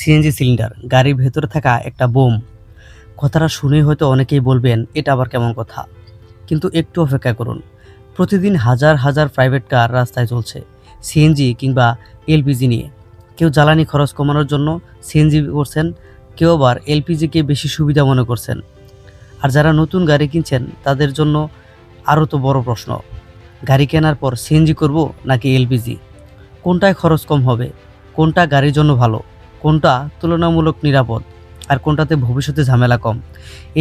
CNG cylinder গাড়ির ভেতরে থাকা একটা বোম। কথাটা শুনেই হয়তো অনেকেই বলবেন এটা আবার কেমন কথা, কিন্তু একটু অপেক্ষা করুন। প্রতিদিন হাজার হাজার প্রাইভেট কার রাস্তায় চলছে সিএনজি কিংবা এলপিজি নিয়ে। কেউ জ্বালানি খরচ কমানোর জন্য সিএনজি করছেন, কেউ আবার এলপিজিকে বেশি সুবিধা মনে করছেন। আর যারা নতুন গাড়ি কিনছেন তাদের জন্য আরও তো বড় প্রশ্ন, গাড়ি কেনার পর সিএনজি করব নাকি এলপিজি? কোনটায় খরচ কম হবে, কোনটা গাড়ির জন্য ভালো, কোনটা তুলনামূলক নিরাপদ, আর কোনটাতে ভবিষ্যতে ঝামেলা কম?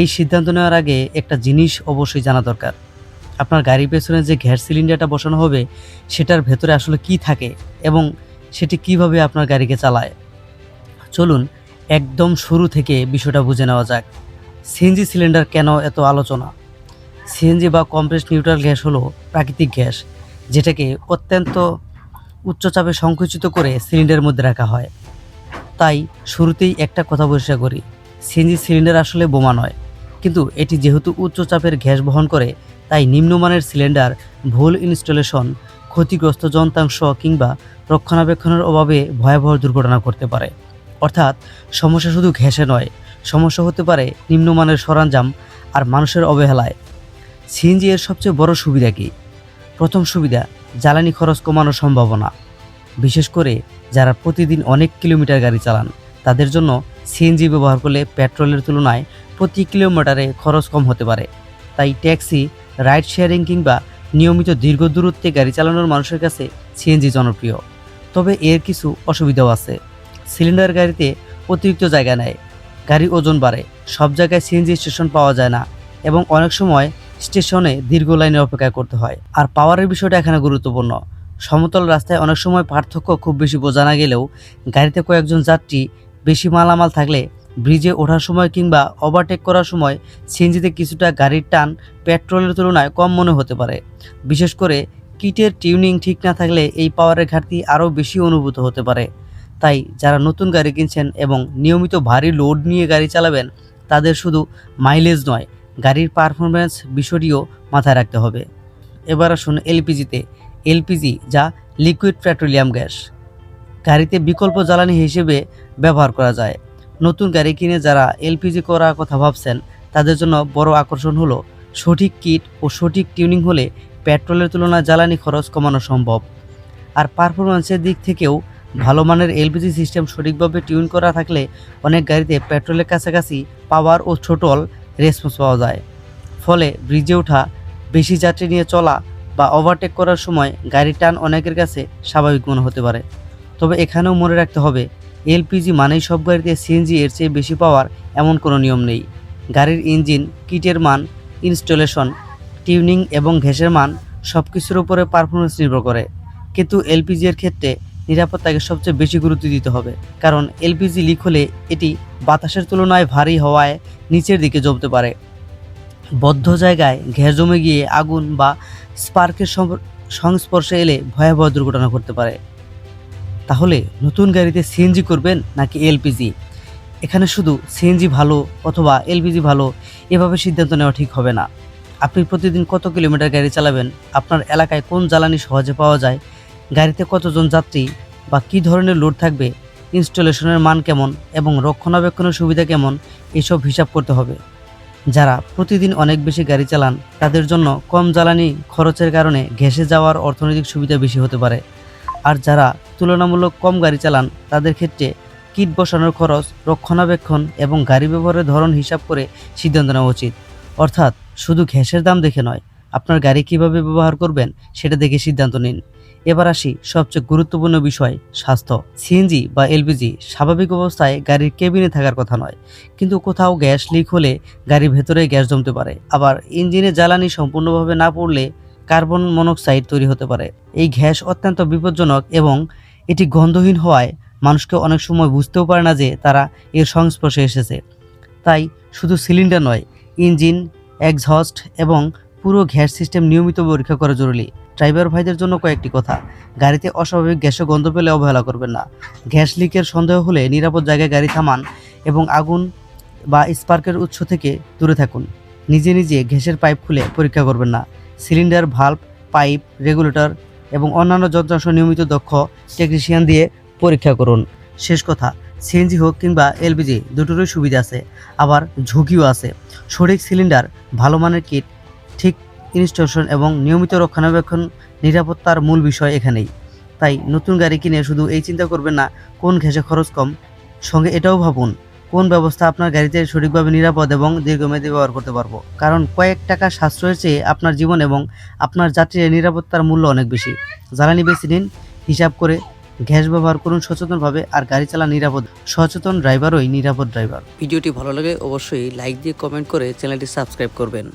এই সিদ্ধান্ত নেওয়ার আগে একটা জিনিস অবশ্যই জানা দরকার। আপনার গাড়ির পেছনে যে গ্যাস সিলিন্ডারটা বসানো হবে সেটার ভেতরে আসলে কি থাকে এবং সেটি কিভাবে আপনার গাড়িকে চালায়। চলুন একদম শুরু থেকে বিষয়টা বুঝে নেওয়া যাক। সিএনজি সিলিন্ডার কেন এত আলোচনা? সিএনজি বা কম্প্রেসড নিউট্রাল গ্যাস হলো প্রাকৃতিক গ্যাস, যেটাকে অত্যন্ত উচ্চ চাপে সংকুচিত করে সিলিন্ডারের মধ্যে রাখা হয়। তাই শুরুতেই একটা কথা পরিষ্কার করি, সিএনজি সিলিন্ডার আসলে বোমা নয়, কিন্তু এটি যেহেতু উচ্চ চাপের গ্যাস বহন করে, তাই নিম্নমানের সিলিন্ডার, ভুল ইনস্টলেশন, ক্ষতিগ্রস্ত যন্ত্রাংশ কিংবা রক্ষণাবেক্ষণের অভাবে ভয়াবহ দুর্ঘটনা করতে পারে। অর্থাৎ সমস্যা শুধু গ্যাসে নয়, সমস্যা হতে পারে নিম্নমানের সরঞ্জাম আর মানুষের অবহেলায়। সিএনজি এর সবচেয়ে বড় সুবিধা কি? প্রথম সুবিধা, জ্বালানি খরচ কমানোর সম্ভাবনা। বিশেষ করে যারা প্রতিদিন অনেক কিলোমিটার গাড়ি চালান তাদের জন্য সিএনজি ব্যবহার করলে পেট্রোলের তুলনায় প্রতি কিলোমিটারে খরচ কম হতে পারে। তাই ট্যাক্সি, রাইড শেয়ারিং কিংবা নিয়মিত দীর্ঘ দূরত্বে গাড়ি চালানোর মানুষের কাছে সিএনজি জনপ্রিয়। তবে এর কিছু অসুবিধাও আছে। সিলিন্ডার গাড়িতে অতিরিক্ত জায়গা নেয়, গাড়ি ওজন বাড়ে, সব জায়গায় সিএনজি স্টেশন পাওয়া যায় না এবং অনেক সময় স্টেশনে দীর্ঘ লাইনে অপেক্ষা করতে হয়। আর পাওয়ারের বিষয়টা এখানে গুরুত্বপূর্ণ। সমতল রাস্তায় অনেক সময় পার্থক্য খুব বেশি বোঝা না গেলেও গাড়িতে কয়েকজন যাত্রী বেশি মালামাল থাকলে ব্রিজে ওঠার সময় কিংবা ওভারটেক করার সময় সিএনজিতে কিছুটা গাড়ির টান পেট্রোলের তুলনায় কম মনে হতে পারে। বিশেষ করে কিটের টিউনিং ঠিক না থাকলে এই পাওয়ারের ঘাটতি আরও বেশি অনুভূত হতে পারে। তাই যারা নতুন গাড়ি কিনছেন এবং নিয়মিত ভারী লোড নিয়ে গাড়ি চালাবেন তাদের শুধু মাইলেজ নয়, গাড়ির পারফরম্যান্স বিষয়টিও মাথায় রাখতে হবে। এবার আসুন এলপিজিতে। এলপিজি যা লিকুইড পেট্রোলিয়াম গ্যাস, গাড়িতে বিকল্প জ্বালানি হিসেবে ব্যবহার করা যায়। নতুন গাড়ি কিনে যারা এলপিজি করার কথা ভাবছেন তাদের জন্য বড় আকর্ষণ হলো সঠিক কিট ও সঠিক টিউনিং হলে পেট্রোলের তুলনায় জ্বালানি খরচ কমানো সম্ভব। আর পারফরমেন্সের দিক থেকেও ভালো মানের এলপিজি সিস্টেম সঠিকভাবে টিউন করা থাকলে অনেক গাড়িতে পেট্রোলের কাছাকাছি পাওয়ার ও ছোটল রেসপন্স পাওয়া যায়। ফলে ব্রিজে ওঠা, বেশি যাত্রী নিয়ে চলা বা ওভারটেক করার সময় গাড়ির টান অনেকের কাছে স্বাভাবিক মনে হতে পারে। তবে এখানেও মনে রাখতে হবে, এলপিজি মানেই সব গাড়িতে সিএনজি এর চেয়ে বেশি পাওয়ার এমন কোনো নিয়ম নেই। গাড়ির ইঞ্জিন, কিটের মান, ইনস্টলেশন, টিউনিং এবং গ্যাসের মান সব কিছুর উপরে পারফরমেন্স নির্ভর করে। কিন্তু এলপিজি এর ক্ষেত্রে নিরাপত্তাকে সবচেয়ে বেশি গুরুত্ব দিতে হবে, কারণ এলপিজি লিক হলে এটি বাতাসের তুলনায় ভারী হওয়ায় নিচের দিকে জমতে পারে। বদ্ধ জায়গায় গ্যাস জমে গিয়ে আগুন বা স্পার্কের সংস্পর্শে এলে ভয়াবহ দুর্ঘটনা ঘটতে পারে। তাহলে নতুন গাড়িতে সিএনজি করবেন নাকি এলপিজি? এখানে শুধু সিএনজি ভালো অথবা এলপিজি ভালো এভাবে সিদ্ধান্ত নেওয়া ঠিক হবে না। আপনি প্রতিদিন কত কিলোমিটার গাড়ি চালাবেন, আপনার এলাকায় কোন জ্বালানি সহজে পাওয়া যায়, গাড়িতে কতজন যাত্রী বা কী ধরনের লোড থাকবে, ইনস্টলেশনের মান কেমন এবং রক্ষণাবেক্ষণের সুবিধা কেমন, এসব হিসাব করতে হবে। যারা প্রতিদিন অনেক বেশি গাড়ি চালান তাদের জন্য কম জ্বালানি খরচের কারণে ঘেঁষে যাওয়ার অর্থনৈতিক সুবিধা বেশি হতে পারে। আর যারা তুলনামূলক কম গাড়ি চালান তাদের ক্ষেত্রে কিট বসানোর খরচ, রক্ষণাবেক্ষণ এবং গাড়ি ব্যবহারের ধরন হিসাব করে সিদ্ধান্ত নেওয়া উচিত। অর্থাৎ শুধু ঘ্যাসের দাম দেখে নয়, আপনার গাড়ি কিভাবে ব্যবহার করবেন সেটা দেখে সিদ্ধান্ত নিন। এবার আসি সবচেয়ে গুরুত্বপূর্ণ বিষয়, স্বাস্থ্য। সিএনজি বা এলপিজি স্বাভাবিক অবস্থায় গাড়ির কেবিনে থাকার কথা নয়, কিন্তু কোথাও গ্যাস লিক হলে গাড়ির ভেতরে গ্যাস জমতে পারে। আবার ইঞ্জিনে জ্বালানি সম্পূর্ণভাবে না পড়লে কার্বন মনোক্সাইড তৈরি হতে পারে। এই গ্যাস অত্যন্ত বিপজ্জনক এবং এটি গন্ধহীন হওয়ায় মানুষকে অনেক সময় বুঝতেও পারে না যে তারা এর সংস্পর্শে এসেছে। তাই শুধু সিলিন্ডার নয়, ইঞ্জিন, এক্সহস্ট এবং পুরো গ্যাস সিস্টেম নিয়মিত পরীক্ষা করা জরুরি। ড্রাইভার ভাইদের জন্য কয়েকটি কথা, গাড়িতে অস্বাভাবিক গ্যাসের গন্ধ পেলে অবহেলা করবেন না। গ্যাস লিকের সন্দেহ হলে নিরাপদ জায়গায় গাড়ি থামান এবং আগুন বা স্পার্কের উৎস থেকে দূরে থাকুন। নিজে নিজে গ্যাসের পাইপ খুলে পরীক্ষা করবেন না। সিলিন্ডার, ভাল্ব, পাইপ, রেগুলেটর এবং অন্যান্য যন্ত্রাংশ নিয়মিত দক্ষ টেকনিশিয়ান দিয়ে পরীক্ষা করুন। শেষ কথা, সিএনজি হোক কিংবা এলপিজি দুটোরই সুবিধা আছে, আবার ঝুঁকিও আছে। সঠিক সিলিন্ডার, ভালো মানের কিট, ঠিক ইনস্টলেশন এবং নিয়মিত রক্ষণাবেক্ষণ নিরাপত্তার মূল বিষয় এখানেই। তাই নতুন গাড়ি কিনে শুধু এই চিন্তা করবেন না কোন গ্যাসে খরচ কম, সঙ্গে এটাও ভাবুন কোন ব্যবস্থা আপনার গাড়িতে সঠিকভাবে নিরাপদ এবং দীর্ঘমেয়াদী ব্যবহার করতে পারবো। কারণ কয়েক টাকা সাশ্রয়ের চেয়ে আপনার জীবন এবং আপনার যাত্রীর নিরাপত্তার মূল্য অনেক বেশি। জ্বালানি বেশি নিন, হিসাব করে গ্যাস ব্যবহার করুন সচেতনভাবে, আর গাড়ি চালান নিরাপদ। সচেতন ড্রাইভারই নিরাপদ ড্রাইভার। ভিডিওটি ভালো লাগে অবশ্যই লাইক দিয়ে কমেন্ট করে চ্যানেলটি সাবস্ক্রাইব করবেন।